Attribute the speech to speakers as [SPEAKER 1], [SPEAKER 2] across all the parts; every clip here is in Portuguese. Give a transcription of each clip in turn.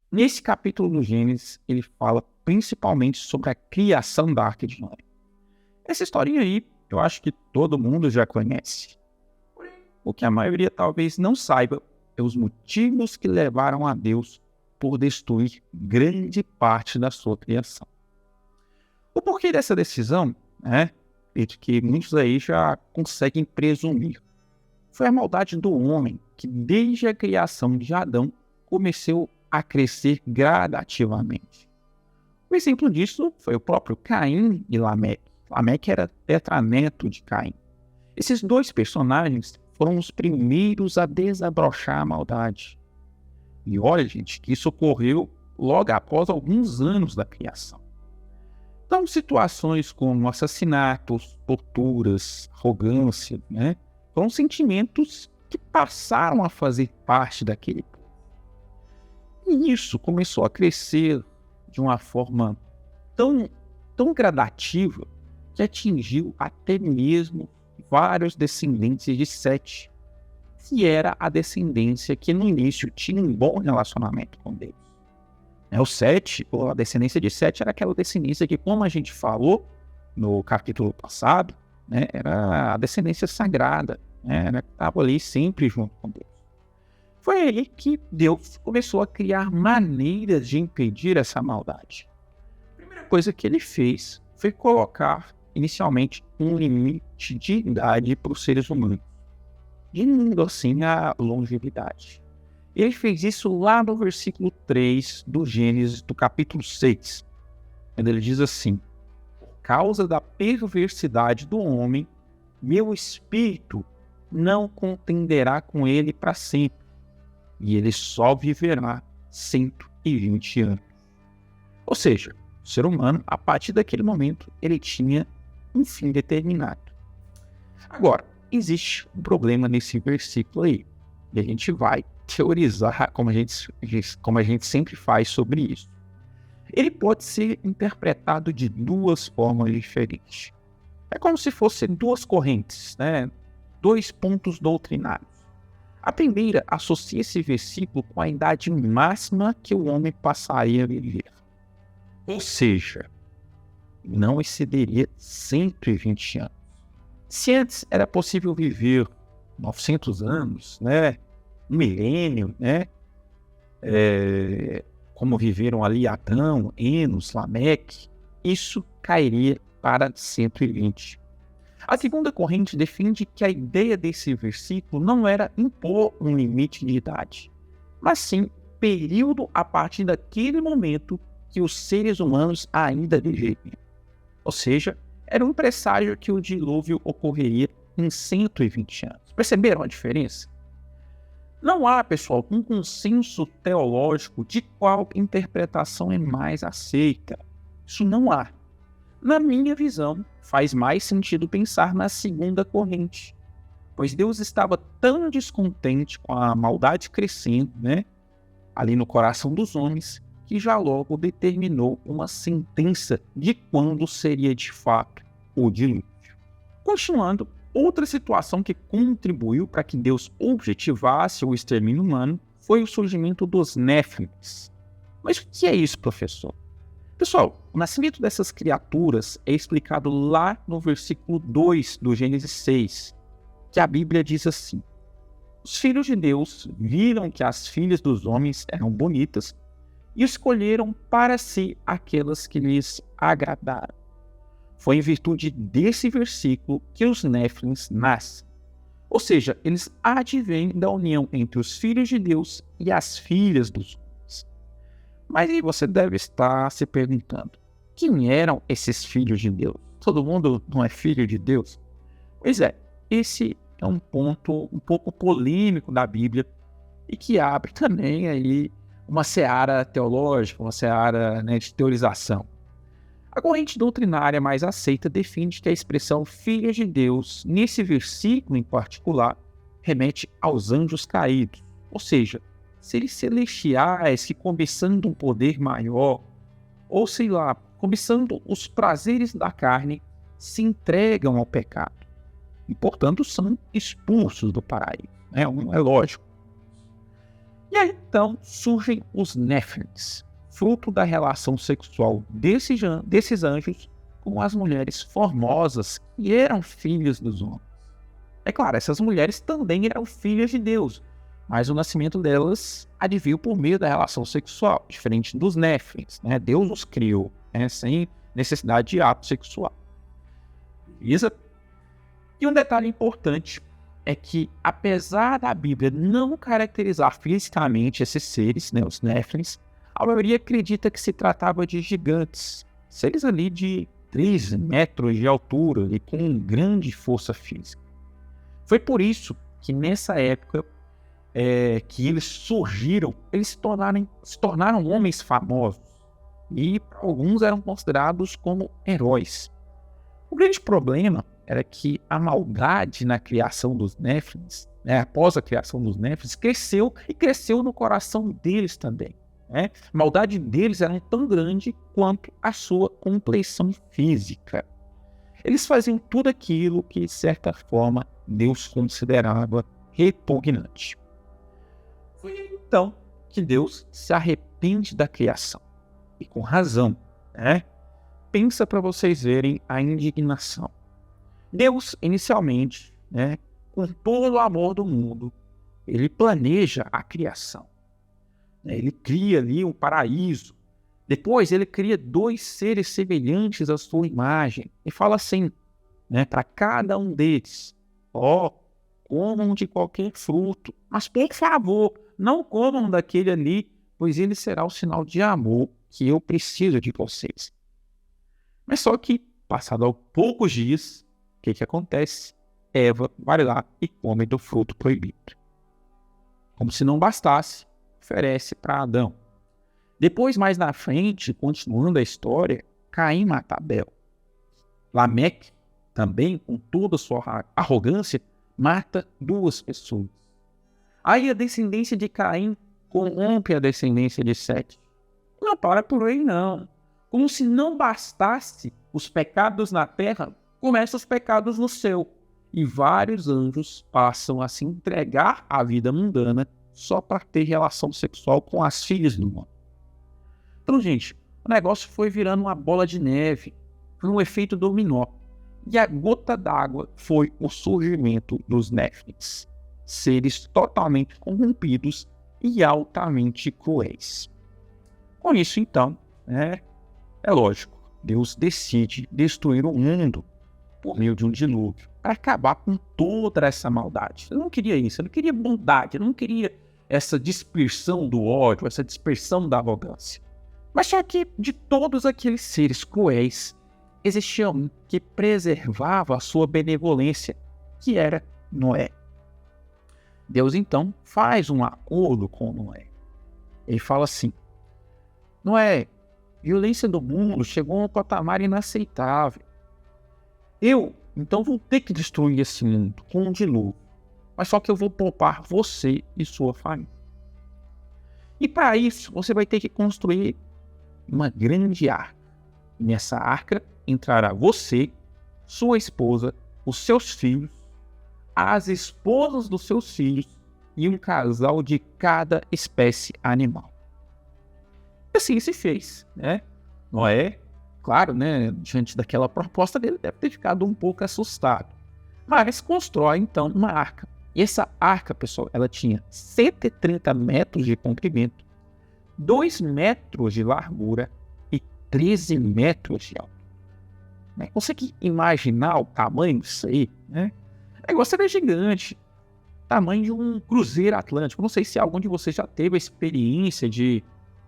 [SPEAKER 1] Nesse capítulo do Gênesis, ele fala principalmente sobre a criação da Arca de Noé. Essa historinha aí, eu acho que todo mundo já conhece. Porém, o que a maioria talvez não saiba é os motivos que levaram a Deus por destruir grande parte da sua criação. O porquê dessa decisão, acredito que muitos aí já conseguem presumir. Foi a maldade do homem que, desde a criação de Adão, começou a crescer gradativamente. Um exemplo disso foi o próprio Caim e Lameque. Lameque era tetraneto de Caim. Esses dois personagens foram os primeiros a desabrochar a maldade. E olha, gente, que isso ocorreu logo após alguns anos da criação. Então, situações como assassinatos, torturas, arrogância, foram sentimentos que passaram a fazer parte daquele povo. E isso começou a crescer de uma forma tão gradativa que atingiu até mesmo vários descendentes de Sete, que era a descendência que no início tinha um bom relacionamento com Deus. O Sete, ou a descendência de Sete, era aquela descendência que, como a gente falou no capítulo passado, era a descendência sagrada, ela estava ali sempre junto com Deus. Foi aí que Deus começou a criar maneiras de impedir essa maldade. A primeira coisa que ele fez foi colocar, inicialmente, um limite de idade para os seres humanos, diminuindo assim a longevidade. Ele fez isso lá no versículo 3 do Gênesis, do capítulo 6, quando ele diz assim: por causa da perversidade do homem, meu espírito não contenderá com ele para sempre, e ele só viverá 120 anos. Ou seja, o ser humano, a partir daquele momento, ele tinha um fim determinado. Agora, existe um problema nesse versículo aí, e a gente vai teorizar como a gente sempre faz sobre isso. Ele pode ser interpretado de duas formas diferentes. É como se fossem duas correntes, dois pontos doutrinários. A primeira associa esse versículo com a idade máxima que o homem passaria a viver. Ou seja, não excederia 120 anos. Se antes era possível viver 900 anos, um milênio, como viveram ali Adão, Enos, Lameque, isso cairia para 120. A segunda corrente defende que a ideia desse versículo não era impor um limite de idade, mas sim período a partir daquele momento que os seres humanos ainda viveriam. Ou seja, era um presságio que o dilúvio ocorreria em 120 anos. Perceberam a diferença? Não há, pessoal, um consenso teológico de qual interpretação é mais aceita. Isso não há. Na minha visão, faz mais sentido pensar na segunda corrente, pois Deus estava tão descontente com a maldade crescendo, ali no coração dos homens, que já logo determinou uma sentença de quando seria de fato o dilúvio. Continuando, outra situação que contribuiu para que Deus objetivasse o extermínio humano foi o surgimento dos Néfilins. Mas o que é isso, professor? Pessoal, o nascimento dessas criaturas é explicado lá no versículo 2 do Gênesis 6, que a Bíblia diz assim: os filhos de Deus viram que as filhas dos homens eram bonitas e escolheram para si aquelas que lhes agradaram. Foi em virtude desse versículo que os Néfilins nascem. Ou seja, eles advêm da união entre os filhos de Deus e as filhas dos homens. Mas aí você deve estar se perguntando: quem eram esses filhos de Deus? Todo mundo não é filho de Deus? Pois é, esse é um ponto um pouco polêmico da Bíblia e que abre também aí uma seara teológica, uma seara de teorização. A corrente doutrinária mais aceita defende que a expressão filhos de Deus, nesse versículo em particular, remete aos anjos caídos, ou seja, seres celestiais que, cobiçando um poder maior, ou sei lá, cobiçando os prazeres da carne, se entregam ao pecado e, portanto, são expulsos do paraíso. É lógico. E aí então surgem os Néfilins, fruto da relação sexual desses anjos com as mulheres formosas que eram filhas dos homens. É claro, essas mulheres também eram filhas de Deus, mas o nascimento delas adveio por meio da relação sexual, diferente dos Néfilins, né? Deus os criou, né? Sem necessidade de ato sexual. Beleza? E um detalhe importante é que, apesar da Bíblia não caracterizar fisicamente esses seres, né, os Néfilins, a maioria acredita que se tratava de gigantes, seres ali de 3 metros de altura e com grande força física. Foi por isso que nessa época que eles surgiram, eles se tornaram homens famosos e alguns eram considerados como heróis. O grande problema era que a maldade na criação dos Néfilins, né, após a criação dos Néfilins, cresceu no coração deles também. Né? A maldade deles era tão grande quanto a sua compleição física. Eles faziam tudo aquilo que, de certa forma, Deus considerava repugnante. Foi então que Deus se arrepende da criação. E com razão, né? Pensa para vocês verem a indignação. Deus, inicialmente, né, com todo o amor do mundo, ele planeja a criação. Ele cria ali um paraíso. Depois ele cria 2 seres semelhantes à sua imagem. E fala assim, né, para cada um deles: comam de qualquer fruto, mas por favor, não comam daquele ali, pois ele será o sinal de amor que eu preciso de vocês. Mas só que, passado poucos dias, o que acontece? Eva vai lá e come do fruto proibido. Como se não bastasse, oferece para Adão. Depois, mais na frente, continuando a história, Caim mata Abel. Lameque, também com toda a sua arrogância, mata 2 pessoas. Aí a descendência de Caim corrompe a descendência de Sete. Não para por aí, não. Como se não bastasse os pecados na terra, começam os pecados no céu. E vários anjos passam a se entregar à vida mundana só para ter relação sexual com as filhas do mundo. Então, gente, o negócio foi virando uma bola de neve, foi um efeito dominó. E a gota d'água foi o surgimento dos Néfilins, seres totalmente corrompidos e altamente cruéis. Com isso, então, é lógico, Deus decide destruir o mundo por meio de um dilúvio, para acabar com toda essa maldade. Ele não queria isso, ele não queria bondade, ele não queria essa dispersão do ódio, essa dispersão da arrogância. Mas só que de todos aqueles seres cruéis, existia um que preservava a sua benevolência, que era Noé. Deus então faz um acordo com Noé. Ele fala assim: Noé, a violência do mundo chegou a um patamar inaceitável. Eu, então, vou ter que destruir esse mundo com um dilúvio. Mas só que eu vou poupar você e sua família. E para isso, você vai ter que construir uma grande arca. Nessa arca entrará você, sua esposa, os seus filhos, as esposas dos seus filhos e um casal de cada espécie animal. E assim se fez, né? Noé, claro, né, diante daquela proposta dele, deve ter ficado um pouco assustado. Mas constrói, então, uma arca. E essa arca, pessoal, ela tinha 130 metros de comprimento, 2 metros de largura e 13 metros de altura. Consegue imaginar o tamanho disso aí? Né? O negócio era gigante. Tamanho de um cruzeiro atlântico. Não sei se algum de vocês já teve a experiência de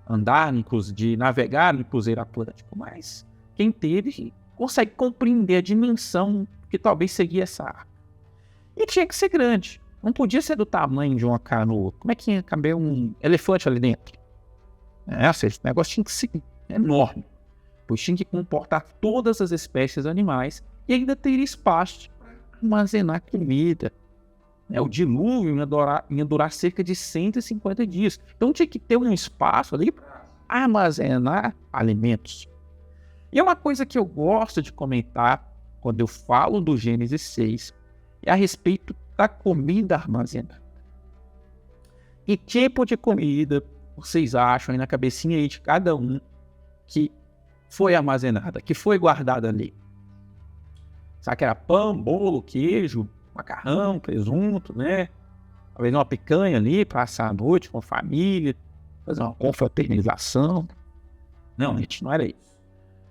[SPEAKER 1] andar, de navegar no cruzeiro atlântico, mas quem teve consegue compreender a dimensão que talvez seria essa arca. E tinha que ser grande. Não podia ser do tamanho de uma canoa. Como é que ia caber um elefante ali dentro? Ou seja, o negócio tinha que ser enorme, pois tinha que comportar todas as espécies animais e ainda ter espaço para armazenar comida. O dilúvio ia durar cerca de 150 dias. Então tinha que ter um espaço ali para armazenar alimentos. E é uma coisa que eu gosto de comentar quando eu falo do Gênesis 6, é a respeito da comida armazenada. que tipo de comida vocês acham aí na cabecinha aí de cada um que foi armazenada, que foi guardada ali? Será que era pão, bolo, queijo, macarrão, presunto, né? Talvez uma picanha ali para assar à noite com a família, fazer uma confraternização? Não, gente, não era isso.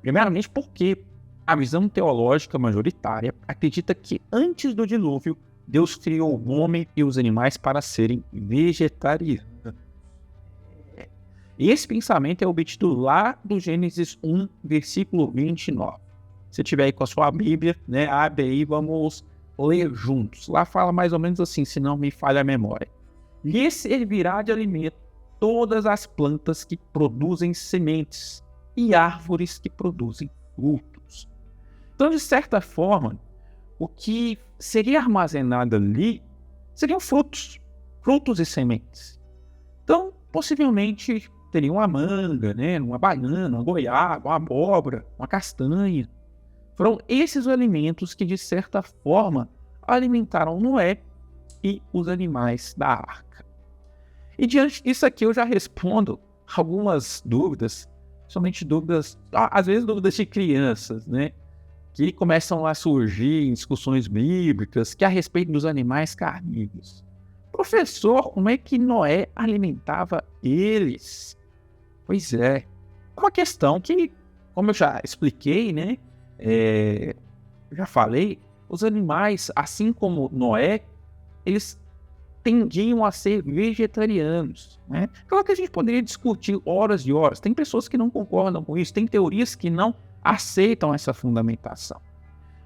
[SPEAKER 1] Primeiramente porque a visão teológica majoritária acredita que antes do dilúvio, Deus criou o homem e os animais para serem vegetarianos. E esse pensamento é obtido lá do Gênesis 1, versículo 29. Se tiver aí com a sua Bíblia, né, abre aí, vamos ler juntos. Lá fala mais ou menos assim, se não me falha a memória. Lhe servirá de alimento todas as plantas que produzem sementes e árvores que produzem frutos. Então, de certa forma, o que seria armazenado ali seriam frutos e sementes. Então, possivelmente, teria uma manga, né, uma banana, uma goiaba, uma abóbora, uma castanha. Foram esses alimentos que, de certa forma, alimentaram Noé e os animais da arca. E diante disso aqui eu já respondo algumas dúvidas, somente dúvidas, às vezes dúvidas de crianças, né? Que começam a surgir em discussões bíblicas que a respeito dos animais carnívoros. Professor, como é que Noé alimentava eles? Pois é uma questão que, como eu já expliquei, né? Já falei, os animais, assim como Noé, eles tendiam a ser vegetarianos, né? Claro que a gente poderia discutir horas e horas. Tem pessoas que não concordam com isso, tem teorias que não aceitam essa fundamentação.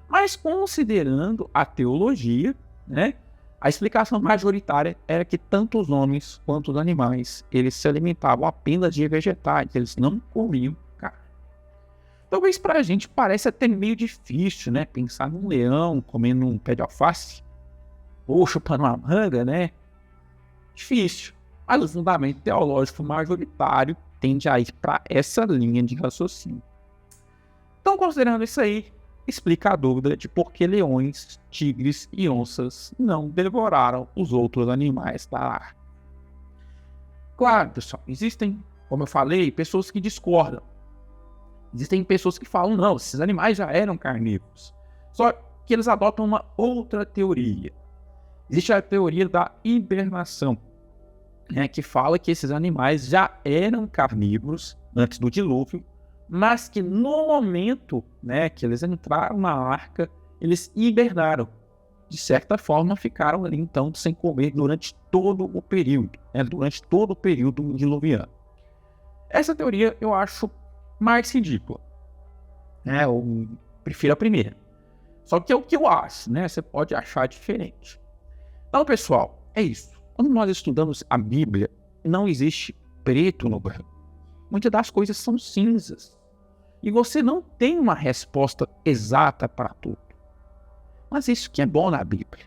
[SPEAKER 1] Mas considerando a teologia, né, a explicação majoritária era que tanto os homens quanto os animais, eles se alimentavam apenas de vegetais, eles não comiam carne. Talvez para a gente pareça até meio difícil, né, pensar num leão comendo um pé de alface, ou chupando uma manga, né? Difícil. Mas o fundamento teológico majoritário tende a ir para essa linha de raciocínio. Então, considerando isso aí, explica a dúvida de por que leões, tigres e onças não devoraram os outros animais da arca. Claro, pessoal, existem, como eu falei, pessoas que discordam. Existem pessoas que falam, não, esses animais já eram carnívoros. Só que eles adotam uma outra teoria. Existe a teoria da hibernação, né, que fala que esses animais já eram carnívoros antes do dilúvio, mas que no momento, né, que eles entraram na arca, eles hibernaram. De certa forma, ficaram ali, então, sem comer durante todo o período, né, durante todo o período diluviano. Essa teoria eu acho mais ridícula, né, eu prefiro a primeira. Só que é o que eu acho, né, você pode achar diferente. Então, pessoal, é isso. Quando nós estudamos a Bíblia, não existe preto no branco. Muitas das coisas são cinzas. E você não tem uma resposta exata para tudo. Mas isso que é bom na Bíblia.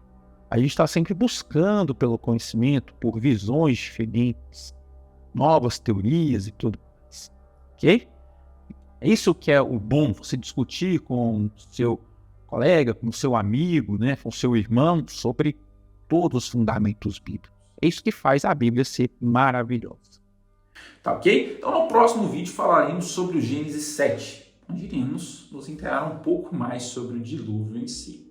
[SPEAKER 1] A gente está sempre buscando pelo conhecimento, por visões diferentes, novas teorias e tudo mais. Ok? É isso que é o bom, você discutir com o seu colega, com o seu amigo, né, com o seu irmão, sobre todos os fundamentos bíblicos. É isso que faz a Bíblia ser maravilhosa.
[SPEAKER 2] Tá ok? Então no próximo vídeo falaremos sobre o Gênesis 7, onde iremos nos inteirar um pouco mais sobre o dilúvio em si.